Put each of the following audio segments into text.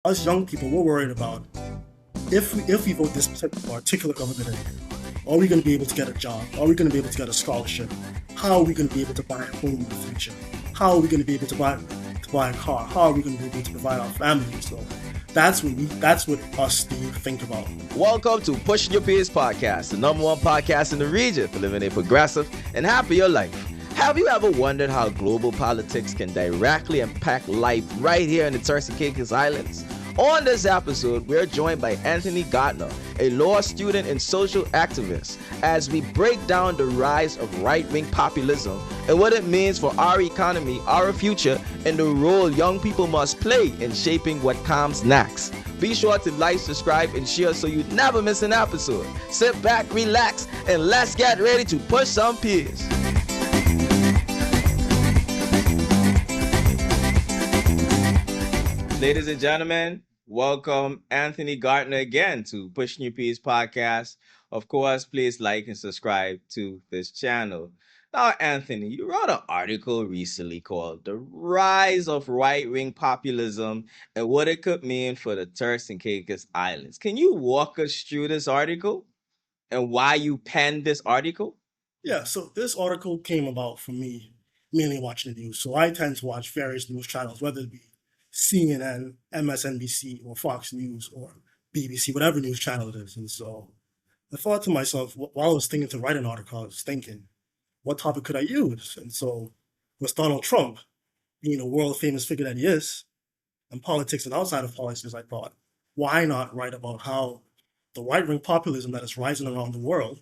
us young people, we're worried about if we vote this particular government in, are we going to be able to get a job? Are we going to be able to get a scholarship? How are we going to be able to buy a home in the future? How are we going to be able to buy a car? How are we going to be able to provide our families? So that's what us think about. Welcome to Pushing Your Peers podcast, the number one podcast in the region for living a progressive and happier life. Have you ever wondered how global politics can directly impact life right here in the Turks and Caicos Islands? On this episode, we're joined by Anthony Gardiner, a law student and social activist, as we break down the rise of right-wing populism and what it means for our economy, our future, and the role young people must play in shaping what comes next. Be sure to like, subscribe, and share so you never miss an episode. Sit back, relax, and let's get ready to push some peers. Ladies and gentlemen, welcome Anthony Gardiner again to Pushing Your Peers podcast. Of course, please like and subscribe to this channel. Now, Anthony, you wrote an article recently called The Rise of Right-Wing Populism and What It Could Mean for the Turks and Caicos Islands. Can you walk us through this article and why you penned this article? Yeah, so this article came about from me mainly watching the news. So I tend to watch various news channels, whether it be CNN, MSNBC, or Fox News, or BBC, whatever news channel it is. And so I thought to myself, while I was thinking to write an article, I was thinking, what topic could I use? And so with Donald Trump being a world famous figure that he is, and politics and outside of politics, I thought, why not write about how the right-wing populism that is rising around the world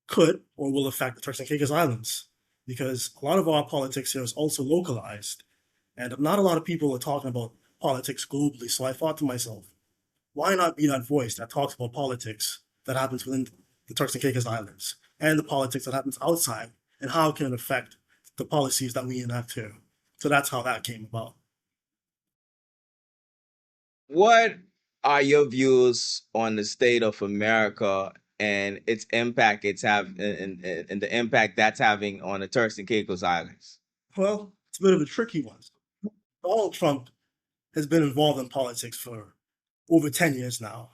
could or will affect the Turks and Caicos Islands? Because a lot of our politics here is also localized. And not a lot of people are talking about politics globally. So I thought to myself, why not be that voice that talks about politics that happens within the Turks and Caicos Islands and the politics that happens outside and how it can affect the policies that we enact here? So that's how that came about. What are your views on the state of America and its impact and the impact that's having on the Turks and Caicos Islands? Well, it's a bit of a tricky one. Donald Trump has been involved in politics for over 10 years now.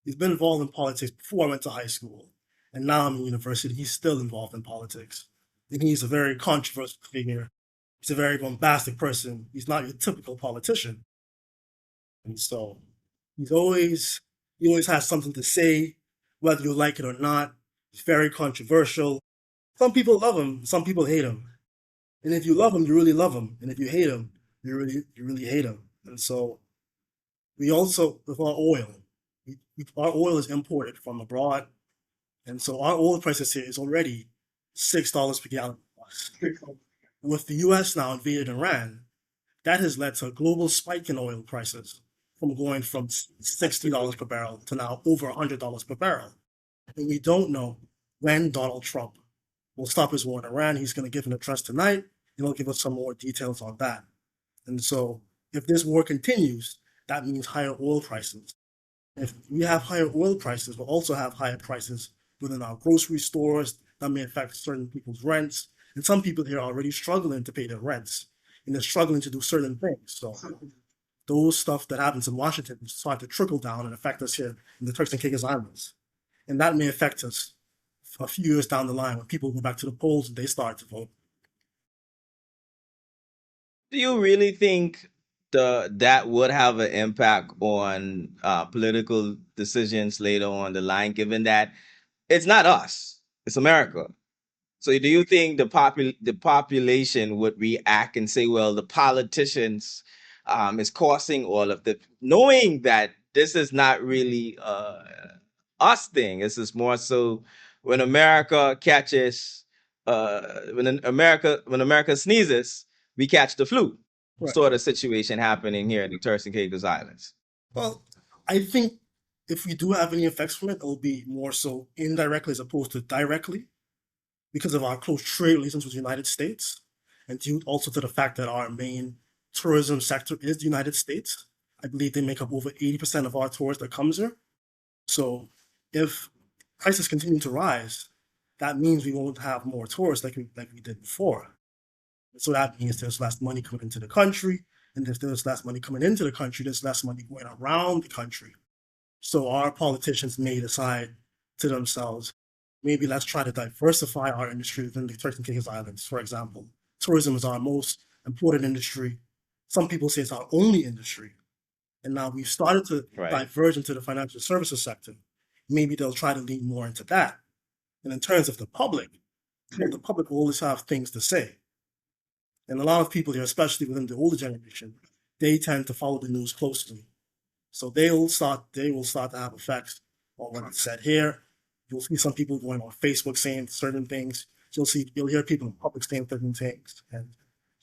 He's been involved in politics before I went to high school. And now I'm in university, he's still involved in politics. And he's a very controversial figure. He's a very bombastic person. He's not your typical politician. And so he always has something to say, whether you like it or not. He's very controversial. Some people love him, some people hate him. And if you love him, you really love him. And if you hate him, you really hate him. And so we also, with our oil, our oil is imported from abroad. And so our oil prices here is already $6 per gallon. With the US now invaded Iran, that has led to a global spike in oil prices from going from $60 per barrel to now over $100 per barrel. And we don't know when Donald Trump will stop his war in Iran. He's going to give an address tonight, and he'll give us some more details on that. And so if this war continues, that means higher oil prices. If we have higher oil prices, we'll also have higher prices within our grocery stores. That may affect certain people's rents. And some people here are already struggling to pay their rents, and they're struggling to do certain things. So those stuff that happens in Washington start to trickle down and affect us here in the Turks and Caicos Islands. And that may affect us a few years down the line when people go back to the polls and they start to vote. Do you really think that would have an impact on political decisions later on the line, given that it's not us, it's America? So do you think the population would react and say, well, the politicians is causing all of the, knowing that this is not really us thing. This is more so when America catches, when America sneezes, we catch the flu. Right. Sort of situation happening here in the Turks and Caicos Islands. Well, I think if we do have any effects from it, it'll be more so indirectly as opposed to directly because of our close trade relations with the United States, and due also to the fact that our main tourism sector is the United States. I believe they make up over 80% of our tourists that comes here. So if prices continue to rise, that means we won't have more tourists like we did before. So that means there's less money coming into the country, And if there's less money coming into the country, there's less money going around the country. So our politicians may decide to themselves, maybe let's try to diversify our industry within the Turks and Caicos Islands. For example, tourism is our most important industry. Some people say it's our only industry. And now we've started to Right. diverge into the financial services sector. Maybe they'll try to lean more into that. And in terms of the public will always have things to say. And a lot of people here, especially within the older generation, they tend to follow the news closely. So they will start to have effects on what's said here. You'll see some people going on Facebook saying certain things. You'll hear people in public saying certain things, and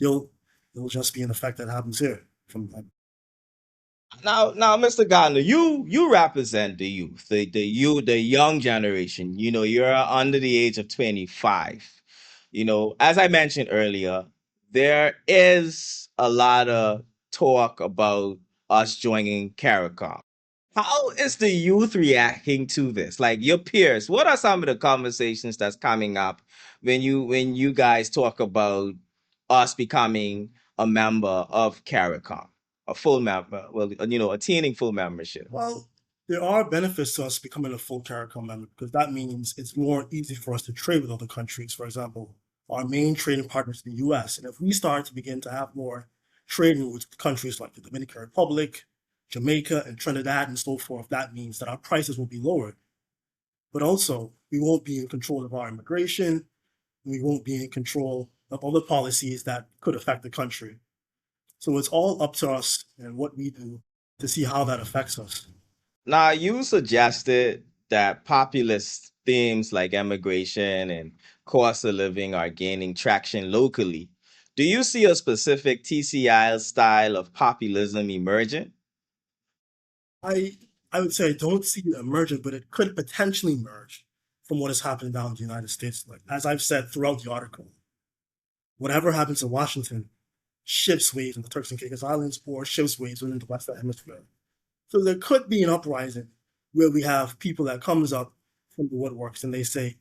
it'll just be an effect that happens here from that. Now, Mr. Gardner, you represent the youth, the young generation. You're under the age of 25. As I mentioned earlier, there is a lot of talk about us joining CARICOM. How is the youth reacting to this? Like your peers, what are some of the conversations that's coming up when you guys talk about us becoming a member of CARICOM, a full member, well, attaining full membership? Well, there are benefits to us becoming a full CARICOM member because that means it's more easy for us to trade with other countries. For example, our main trading partner is the US. And if we start to begin to have more trading with countries like the Dominican Republic, Jamaica, and Trinidad and so forth, that means that our prices will be lowered. But also, we won't be in control of our immigration. We won't be in control of other policies that could affect the country. So it's all up to us and what we do to see how that affects us. Now, you suggested that populist themes like immigration and cost of living are gaining traction locally. Do you see a specific TCI style of populism emerging? I I would say I don't see it emerging, but it could potentially emerge from what is happening down in the United States. Like as I've said throughout the article, whatever happens in Washington shifts waves in the Turks and Caicos Islands or shifts waves within the Western Hemisphere. So there could be an uprising where we have people that comes up from the woodworks and they say,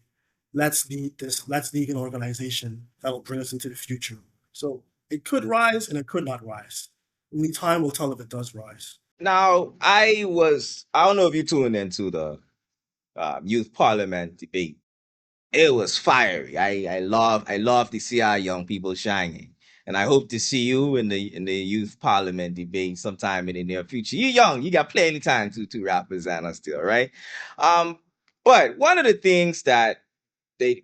let's lead an organization that'll bring us into the future. So it could rise and it could not rise. Only time will tell if it does rise. Now, I don't know if you tuned into the youth parliament debate. It was fiery. I love to see our young people shining. And I hope to see you in the youth parliament debate sometime in the near future. You're young, you got plenty of time to represent us still, right? Um, but one of the things that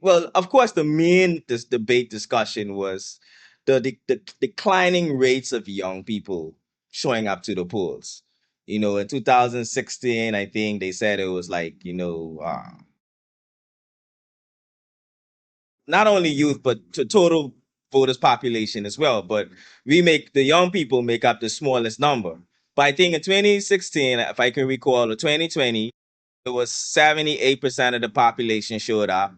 well, of course, the main this debate discussion was the declining rates of young people showing up to the polls. In 2016, I think they said it was like, not only youth, but to total voters population as well. But the young people make up the smallest number. But I think in 2016, if I can recall, or 2020, it was 78% of the population showed up.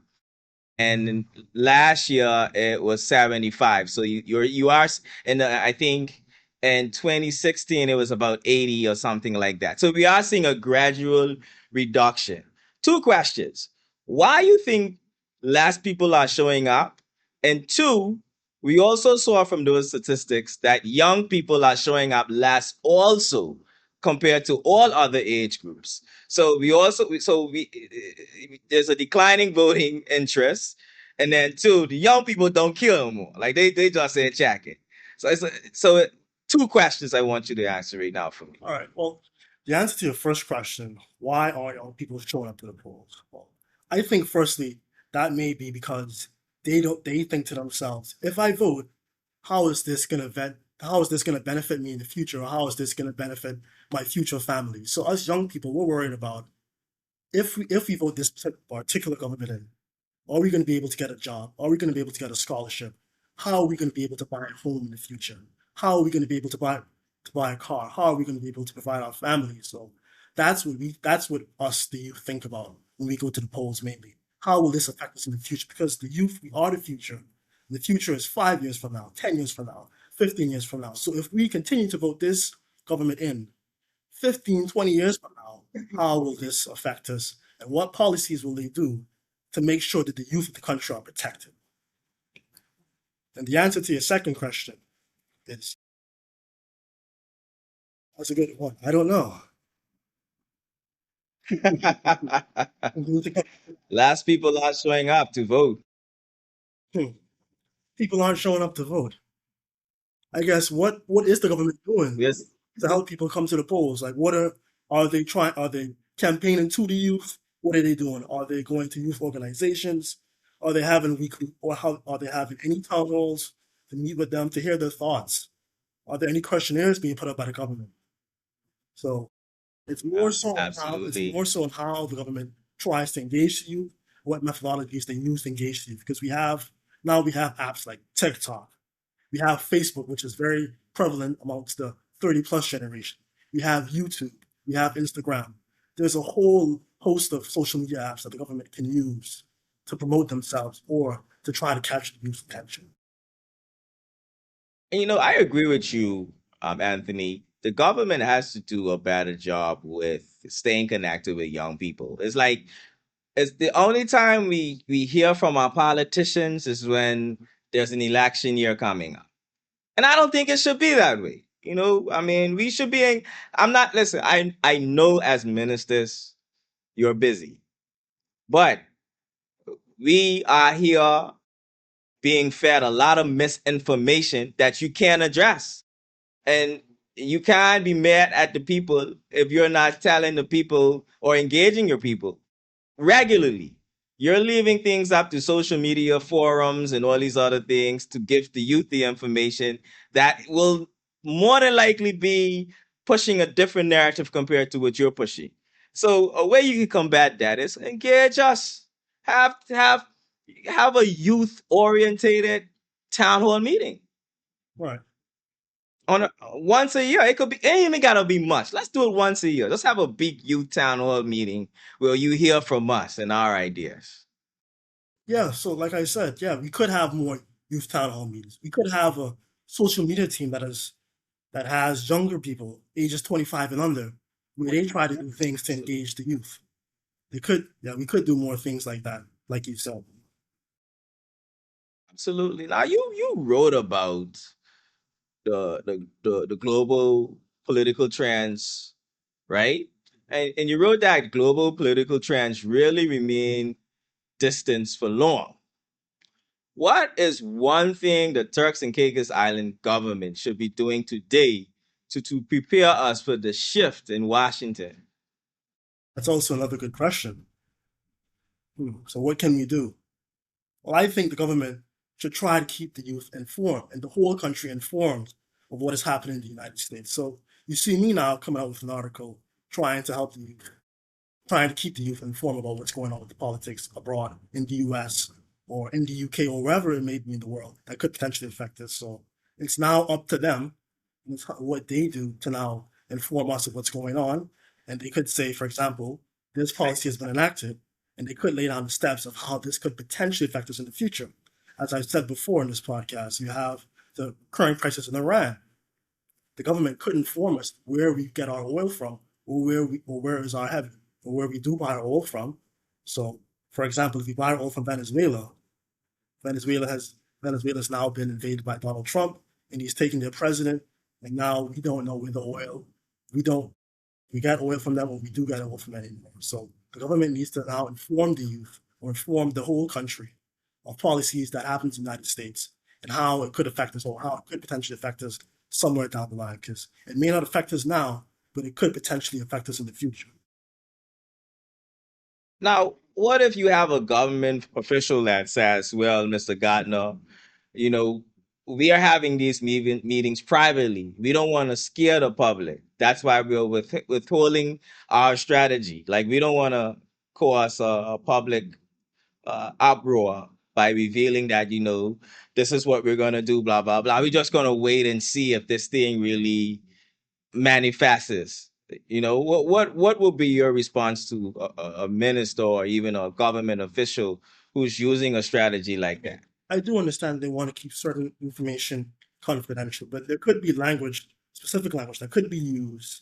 And last year it was 75. So you are, and I think in 2016 it was about 80 or something like that. So we are seeing a gradual reduction. Two questions: why you think less people are showing up? And two, we also saw from those statistics that young people are showing up less also compared to all other age groups. So there's a declining voting interest, and then two, the young people don't kill no more. Like they just say check it. Two questions I want you to answer right now for me. All right. Well, the answer to your first question, why are young people showing up to the polls? Well, I think firstly, that may be because they think to themselves, if I vote, how is this gonna benefit me in the future, or how is this gonna benefit my future family? So us young people, we're worried about if we vote this particular government in, are we going to be able to get a job? Are we going to be able to get a scholarship? How are we going to be able to buy a home in the future? How are we going to be able to buy a car? How are we going to be able to provide our families? So that's what us the youth think about when we go to the polls mainly. How will this affect us in the future? Because the youth, we are the future. And the future is 5 years from now, 10 years from now, 15 years from now. So if we continue to vote this government in 15, 20 years from now, how will this affect us? And what policies will they do to make sure that the youth of the country are protected? And the answer to your second question is That's a good one. I don't know. Last people are showing up to vote. Hmm. People aren't showing up to vote. I guess what is the government doing Yes. to help people come to the polls? Like, are they trying? Are they campaigning to the youth? What are they doing? Are they going to youth organizations? Are they having weekly, or how are they having any town halls to meet with them to hear their thoughts? Are there any questionnaires being put up by the government? So it's Absolutely. more so on how the government tries to engage the youth, what methodologies they use to engage the youth. Because we have apps like TikTok, we have Facebook, which is very prevalent amongst the 30 plus generation. We have YouTube. We have Instagram. There's a whole host of social media apps that the government can use to promote themselves or to try to capture the youth's attention. And I agree with you, Anthony. The government has to do a better job with staying connected with young people. It's the only time we hear from our politicians is when there's an election year coming up. And I don't think it should be that way. I mean, we should be I'm not listen, I know as ministers you're busy. But we are here being fed a lot of misinformation that you can't address. And you can't be mad at the people if you're not telling the people or engaging your people regularly. You're leaving things up to social media forums and all these other things to give the youth the information that will more than likely be pushing a different narrative compared to what you're pushing. So a way you can combat that is engage us. Have a youth orientated town hall meeting Right. once a year. It ain't even gotta be much. Let's do it once a year. Let's have a big youth town hall meeting where you hear from us and our ideas. Yeah. So, like I said, yeah, we could have more youth town hall meetings. We could have a social media team that has younger people, ages 25 and under, where they try to do things to engage the youth. Yeah, we could do more things like that, like you said. Absolutely. Now you wrote about the global political trends, right? And you wrote that global political trends really remain distant for long. What is one thing the Turks and Caicos Island government should be doing today to prepare us for the shift in Washington? That's also another good question. So, what can we do? Well, I think the government should try to keep the youth informed and the whole country informed of what is happening in the United States. So, you see me now coming out with an article trying to help the youth, trying to keep the youth informed about what's going on with the politics abroad in the US or in the UK or wherever it may be in the world that could potentially affect us. So it's now up to them and it's what they do to now inform us of what's going on. And they could say, for example, this policy has been enacted, and they could lay down the steps of how this could potentially affect us in the future. As I've said before in this podcast, you have the current crisis in Iran. The government could inform us where we get our oil from, or where is our heavy, or where we do buy our oil from. So, for example, if we buy our oil from Venezuela, Venezuela's now been invaded by Donald Trump, and he's taking their president, and now we don't know where the oil we don't we got oil from them, or we do get oil from them anymore. So the government needs to now inform the youth or inform the whole country of policies that happen in the United States and how it could affect us or how it could potentially affect us somewhere down the line. Because it may not affect us now, but it could potentially affect us in the future. Now, what if you have a government official that says, well, Mr. Gardner, you know, we are having these meetings privately. We don't want to scare the public. That's why we're withholding our strategy. Like, we don't want to cause a public uproar by revealing that, this is what we're going to do, blah, blah, blah. We're just going to wait and see if this thing really manifests. What will be your response to a minister or even a government official who's using a strategy like that? I do understand they want to keep certain information confidential, but there could be specific language that could be used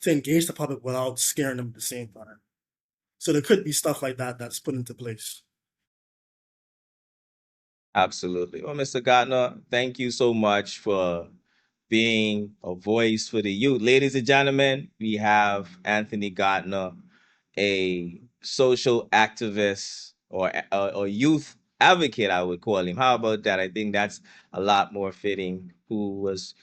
to engage the public without scaring them at the same time. So there could be stuff like that that's put into place. Absolutely. Well, Mr. Gardner, thank you so much for being a voice for the youth. Ladies and gentlemen, we have Anthony Gardiner, a social activist or youth advocate, I would call him. How about that? I think that's a lot more fitting. Who was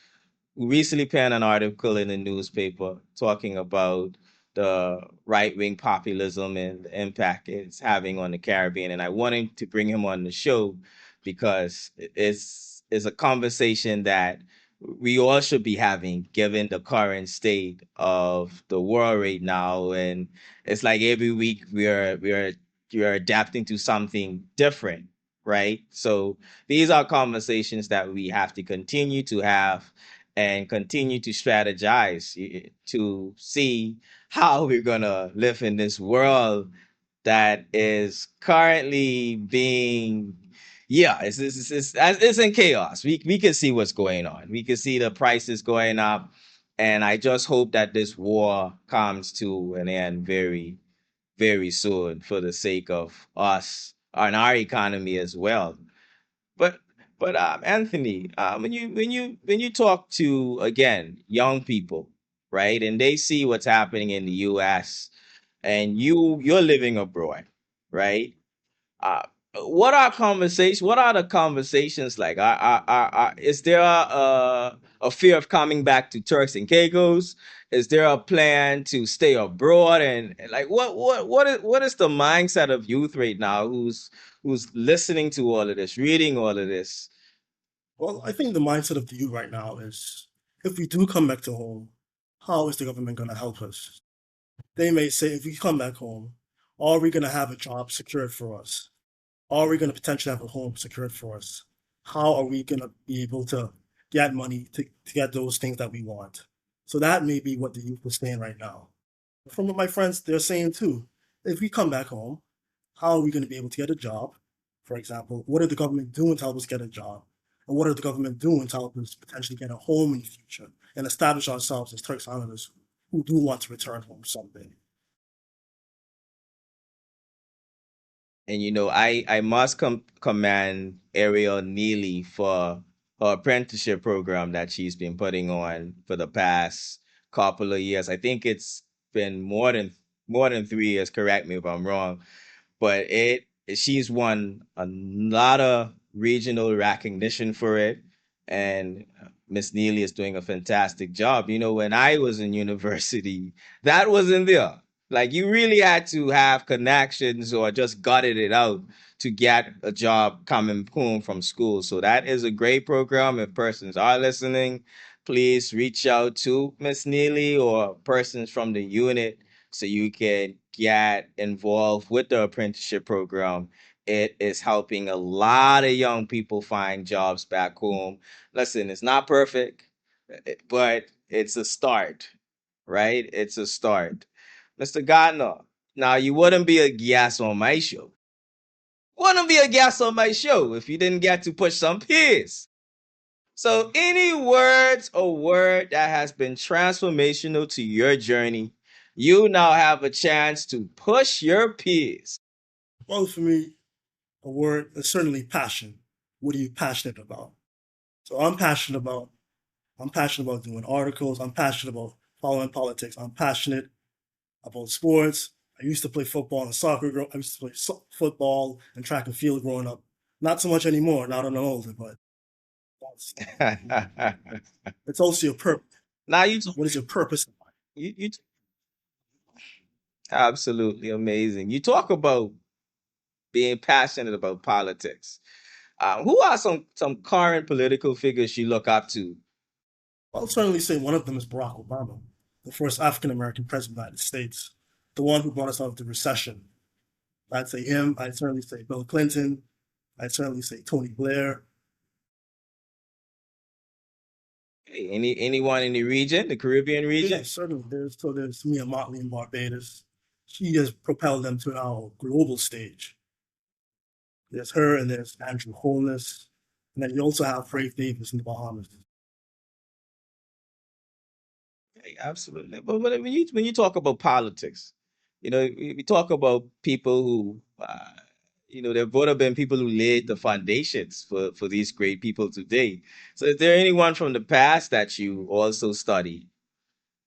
recently penned an article in the newspaper talking about the right wing populism and the impact it's having on the Caribbean. And I wanted to bring him on the show because it's a conversation that we all should be having given the current state of the world right now. And it's like every week we are adapting to something different, right? So these are conversations that we have to continue to have and continue to strategize to see how we're gonna live in this world that is currently being, yeah, it's in chaos. We can see what's going on. We can see the prices going up, and I just hope that this war comes to an end very, very soon for the sake of us and our economy as well. But Anthony, when you talk to again young people, right, and they see what's happening in the U.S. and you're living abroad, right? Uh, what are the conversations like? Is there a fear of coming back to Turks and Caicos? Is there a plan to stay abroad? And like what is the mindset of youth right now who's listening to all of this, reading all of this? Well, I think the mindset of the youth right now is if we do come back to home, how is the government going to help us? They may say, if we come back home, are we going to have a job secured for us? Are we going to potentially have a home secured for us? How are we going to be able to get money to get those things that we want? So that may be what the youth is saying right now. From what my friends, they're saying too, if we come back home, how are we going to be able to get a job? For example, what are the government doing to help us get a job? And what are the government doing to help us potentially get a home in the future and establish ourselves as Turks Islanders who do want to return home someday? And I must commend Ariel Neely for her apprenticeship program that she's been putting on for the past couple of years. I think it's been more than 3 years. Correct me if I'm wrong, but she's won a lot of regional recognition for it, and Miss Neely is doing a fantastic job. When I was in university, that wasn't there. Like you really had to have connections or just gutted it out to get a job coming home from school. So that is a great program. If persons are listening, please reach out to Miss Neely or persons from the unit so you can get involved with the apprenticeship program. It is helping a lot of young people find jobs back home. Listen, it's not perfect, but it's a start, right? It's a start. Mr. Gardner, now you wouldn't be a guest on my show. Wouldn't be a guest on my show if you didn't get to push some peers. So, any words or word that has been transformational to your journey, you now have a chance to push your peers. Well, for me, a word is certainly passion. What are you passionate about? So I'm passionate about doing articles. I'm passionate about following politics. I'm passionate about sports. I used to play football and soccer. I used to play football and track and field growing up. Not so much anymore. Not on the older, but that's, it's also your purpose. Now What is your purpose in life? you absolutely amazing. You talk about being passionate about politics. Who are some current political figures you look up to? I'll certainly say one of them is Barack Obama, the first African American president of the United States, the one who brought us out of the recession. I'd say him. I'd certainly say Bill Clinton. I'd certainly say Tony Blair. Hey, anyone in the region, the Caribbean region? Yes, certainly. There's Mia Motley in Barbados. She has propelled them to our global stage. There's her and there's Andrew Holness. And then you also have Brave Davis in the Bahamas. Hey, absolutely. But when you talk about politics, we talk about people who They've both have been people who laid the foundations for these great people today. So is there anyone from the past that you also study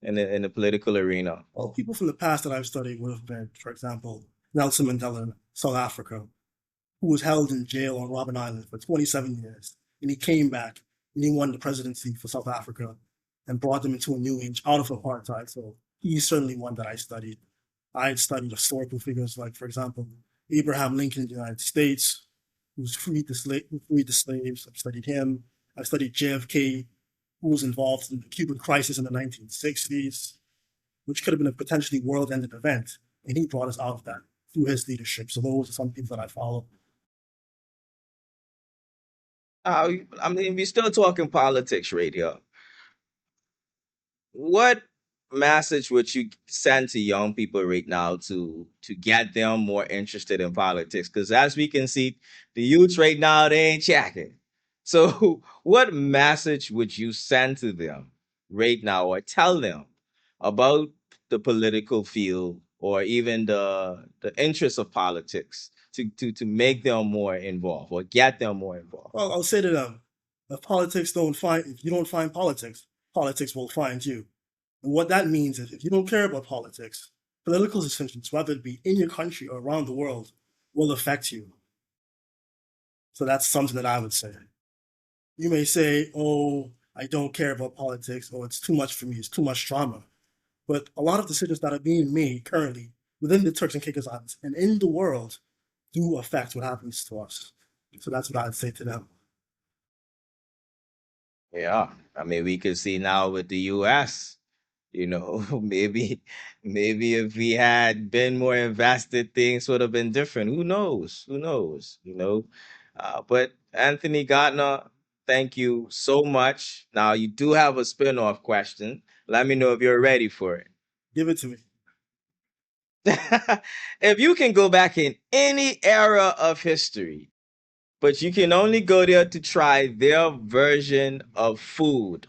in the political arena? Well, people from the past that I've studied would have been, for example, Nelson Mandela in South Africa, who was held in jail on Robben Island for 27 years. And he came back and he won the presidency for South Africa and brought them into a new age out of apartheid. So he's certainly one that I studied. I had studied historical figures like, for example, Abraham Lincoln in the United States, who freed the slaves. I've studied him. I studied JFK, who was involved in the Cuban crisis in the 1960s, which could have been a potentially world-ending event. And he brought us out of that through his leadership. So those are some people that I follow. I mean, we're still talking politics right here. What message would you send to young people right now to get them more interested in politics? Because as we can see, the youth right now, they ain't checking. So what message would you send to them right now or tell them about the political field or even the interests of politics to make them more involved or get them more involved? Well, I'll say to them, if you don't find politics, politics will find you. And what that means is if you don't care about politics, political decisions, whether it be in your country or around the world, will affect you. So that's something that I would say. You may say, oh, I don't care about politics, or it's too much for me, it's too much drama. But a lot of decisions that are being made currently within the Turks and Caicos Islands and in the world do affect what happens to us. So that's what I'd say to them. Yeah, I mean, we can see now with the U.S. Maybe if we had been more invested, things would have been different. Who knows? Who knows? But Anthony Gardiner, thank you so much. Now you do have a spin-off question. Let me know if you're ready for it. Give it to me. If you can go back in any era of history, but you can only go there to try their version of food,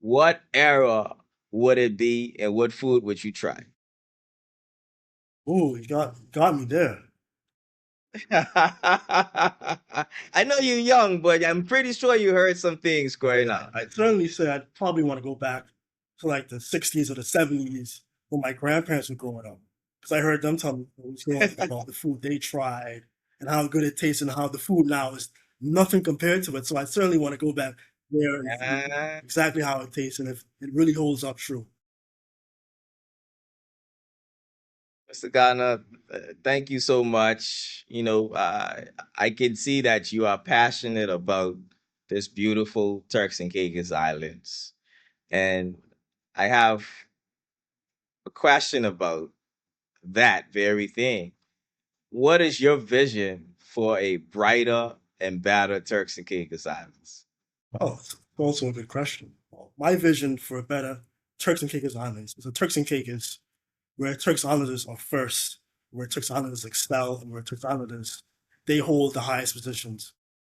what era would it be and what food would you try? Ooh, you got me there. I know you're young, but I'm pretty sure you heard some things growing up. I'd certainly say I'd probably want to go back to like the 60s or the 70s when my grandparents were growing up. Because I heard them tell me about the food they tried and how good it tastes and how the food now is nothing compared to it. So I certainly want to go back there and see Ah, exactly how it tastes and if it really holds up true. Mr. Ghana, thank you so much. I can see that you are passionate about this beautiful Turks and Caicos Islands. And I have a question about that very thing. What is your vision for a brighter and better Turks and Caicos Islands? Oh, it's also a good question. Well, my vision for a better Turks and Caicos Islands is a Turks and Caicos where Turks Islanders are first, where Turks Islanders excel, and where Turks Islanders they hold the highest positions.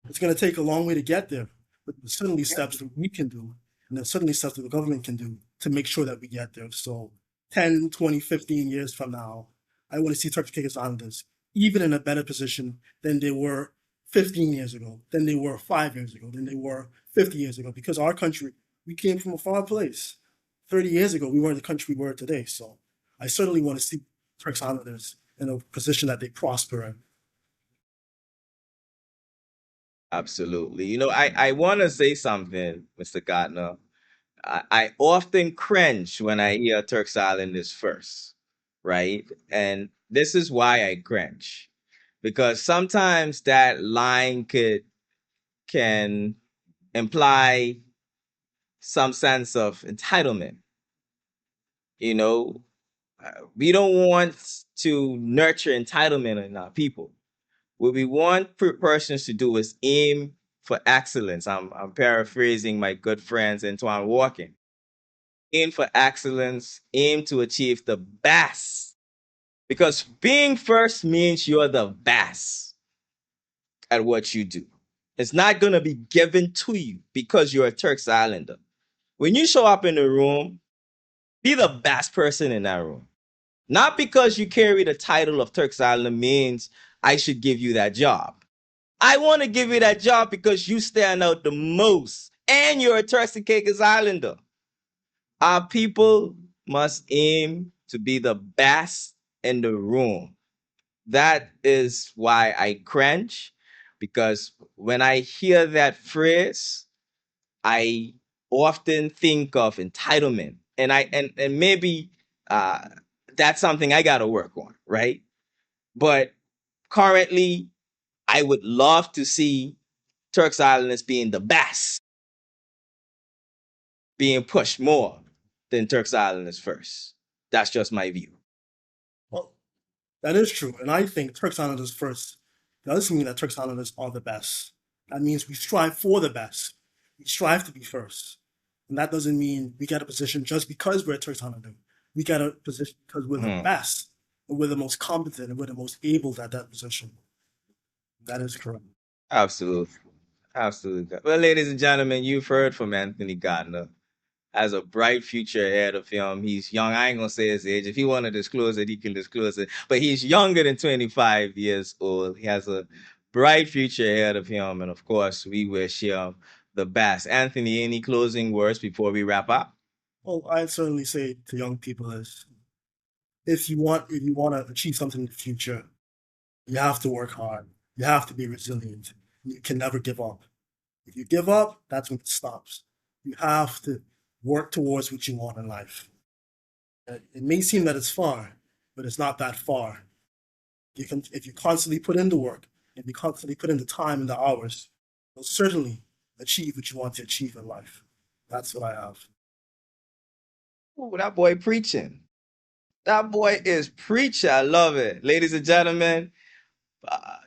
It's going to take a long way to get there, but there's certainly steps that we can do, and there's certainly steps that the government can do to make sure that we get there. So 10, 20, 15 years from now, I want to see Turks and Caicos Islanders even in a better position than they were 15 years ago, than they were 5 years ago, than they were 50 years ago, because our country, we came from a far place. 30 years ago, we weren't the country we were today. So I certainly want to see Turks Islanders in a position that they prosper in. Absolutely. I want to say something, Mr. Gardner. I often cringe when I hear Turks Island is first, right? And this is why I cringe. Because sometimes that line can imply some sense of entitlement. You know, we don't want to nurture entitlement in our people. What we want persons to do is aim for excellence. I'm paraphrasing my good friends Antoine Walking. Aim for excellence, aim to achieve the best. Because being first means you're the best at what you do. It's not going to be given to you because you're a Turks Islander. When you show up in the room, be the best person in that room. Not because you carry the title of Turks Island means I should give you that job. I want to give you that job because you stand out the most and you're a Turks and Caicos Islander. Our people must aim to be the best in the room. That is why I cringe, because when I hear that phrase, I often think of entitlement, and maybe uh, that's something I got to work on, right? But currently, I would love to see Turks Islanders being the best, being pushed more than Turks Islanders first. That's just my view. Well, that is true. And I think Turks Islanders first does mean that Turks Islanders are the best. That means we strive for the best. We strive to be first. And that doesn't mean we get a position just because we're a Turks Islander. We get a position because we're the best, and we're the most competent, and we're the most able at that position. That is correct. Absolutely. Absolutely. Well, ladies and gentlemen, you've heard from Anthony Gardiner. Has a bright future ahead of him. He's young. I ain't gonna say his age. If he want to disclose it, he can disclose it. But he's younger than 25 years old. He has a bright future ahead of him. And of course, we wish him the best. Anthony, any closing words before we wrap up? Well, I'd certainly say to young people is if you want to achieve something in the future, you have to work hard. You have to be resilient. You can never give up. If you give up, that's when it stops. You have to work towards what you want in life. It may seem that it's far, but it's not that far. If you constantly put in the work, if you constantly put in the time and the hours, you'll certainly achieve what you want to achieve in life. That's what I have. Ooh, that boy preaching. That boy is preaching. I love it. Ladies and gentlemen,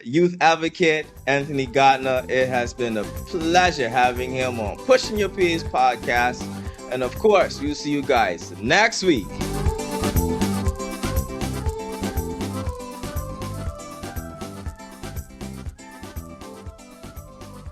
youth advocate Anthony Gardiner. It has been a pleasure having him on Pushing Your Peers podcast. And of course, we'll see you guys next week.